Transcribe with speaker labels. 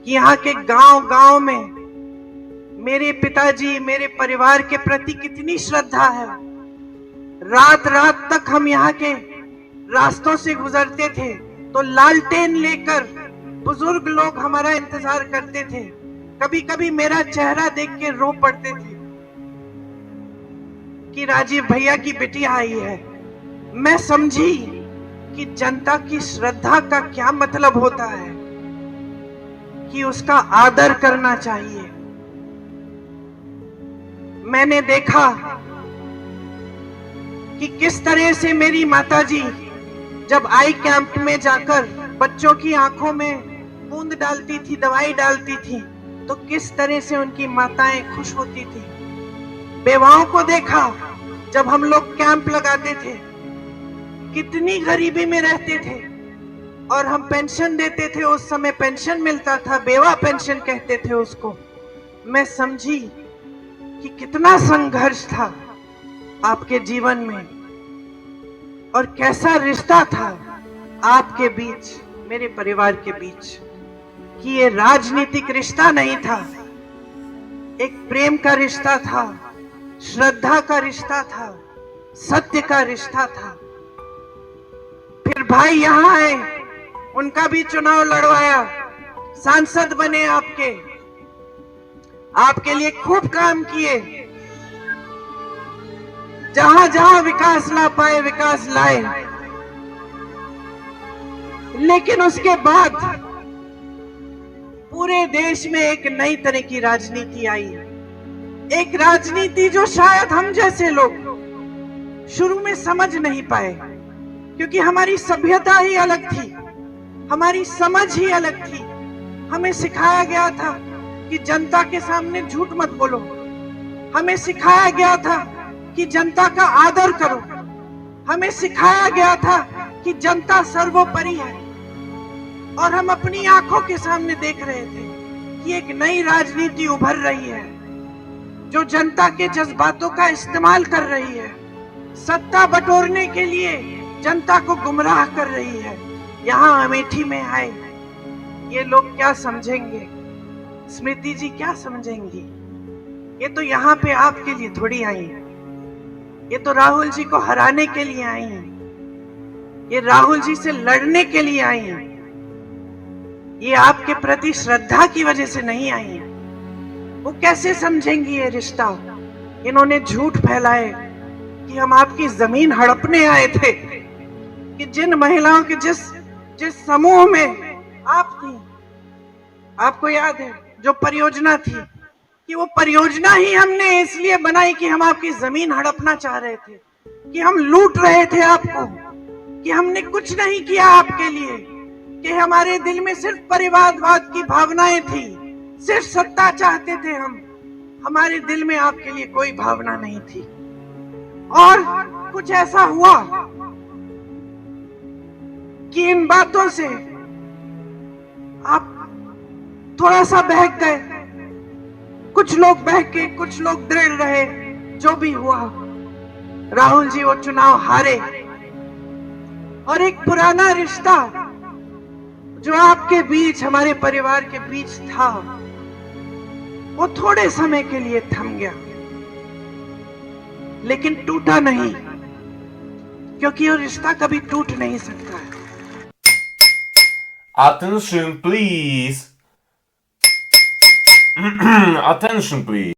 Speaker 1: कि यहाँ के गांव गांव में मेरे पिताजी, मेरे परिवार के प्रति कितनी श्रद्धा है। रात रात तक हम यहाँ के रास्तों से गुजरते थे तो लालटेन लेकर बुजुर्ग लोग हमारा इंतजार करते थे। कभी कभी मेरा चेहरा देख के रो पड़ते थे कि राजीव भैया की बेटी आई है। मैं समझी कि जनता की श्रद्धा का क्या मतलब होता है, कि उसका आदर करना चाहिए। मैंने देखा कि किस तरह से मेरी माताजी जब आई कैंप में जाकर बच्चों की आंखों में बूंद डालती थी, दवाई डालती थी, तो किस तरह से उनकी माताएं खुश होती थी। बेवाओं को देखा जब हम लोग कैंप लगाते थे, कितनी गरीबी में रहते थे और हम पेंशन देते थे। उस समय पेंशन मिलता था, बेवा पेंशन कहते थे उसको। मैं समझी कि कितना संघर्ष था आपके जीवन में और कैसा रिश्ता था आपके बीच, मेरे परिवार के बीच, कि ये राजनीतिक रिश्ता नहीं था, एक प्रेम का रिश्ता था, श्रद्धा का रिश्ता था, सत्य का रिश्ता था। फिर भाई यहाँ आए, उनका भी चुनाव लड़वाया, सांसद बने, आपके लिए खूब काम किए, जहां जहां विकास ला पाए विकास लाए। लेकिन उसके बाद पूरे देश में एक नई तरह की राजनीति आई, एक राजनीति जो शायद हम जैसे लोग शुरू में समझ नहीं पाए, क्योंकि हमारी सभ्यता ही अलग थी, हमारी समझ ही अलग थी। हमें सिखाया गया था कि जनता के सामने झूठ मत बोलो, हमें सिखाया गया था कि जनता का आदर करो, हमें सिखाया गया था कि जनता सर्वोपरि है। और हम अपनी आंखों के सामने देख रहे थे कि एक नई राजनीति उभर रही है जो जनता के जज्बातों का इस्तेमाल कर रही है, सत्ता बटोरने के लिए जनता को गुमराह कर रही है। यहाँ अमेठी में आए ये लोग क्या समझेंगे, स्मृति जी क्या समझेंगी? ये तो यहाँ पे आपके लिए थोड़ी आई, ये तो राहुल जी को हराने के लिए आई हैं, ये राहुल जी से लड़ने के लिए आई हैं, ये आपके प्रति श्रद्धा की वजह से नहीं आई हैं। वो कैसे समझेंगी ये रिश्ता? इन्होंने झूठ फैलाए कि हम आपकी जमीन हड़पने आए थे, कि जिन महिलाओं के जिस समूह में आप थी, आपको याद है जो परियोजना थी, कि वो परियोजना ही हमने इसलिए बनाई कि हम आपकी जमीन हड़पना चाह रहे थे, कि हम लूट रहे थे आपको, कि हमने कुछ नहीं किया आपके लिए, कि हमारे दिल में सिर्फ परिवारवाद की भावनाएं थी, सिर्फ सत्ता चाहते थे हम, हमारे दिल में आपके लिए कोई भावना नहीं थी। और कुछ ऐसा हुआ कि इन बातों से आप थोड़ा सा बहक गए, कुछ लोग बहके, कुछ लोग दृढ़ रहे। जो भी हुआ, राहुल जी वो चुनाव हारे और एक पुराना रिश्ता जो आपके बीच, हमारे परिवार के बीच था, वो थोड़े समय के लिए थम गया, लेकिन टूटा नहीं, क्योंकि वो रिश्ता कभी टूट नहीं सकता है।
Speaker 2: Attention please. Attention please.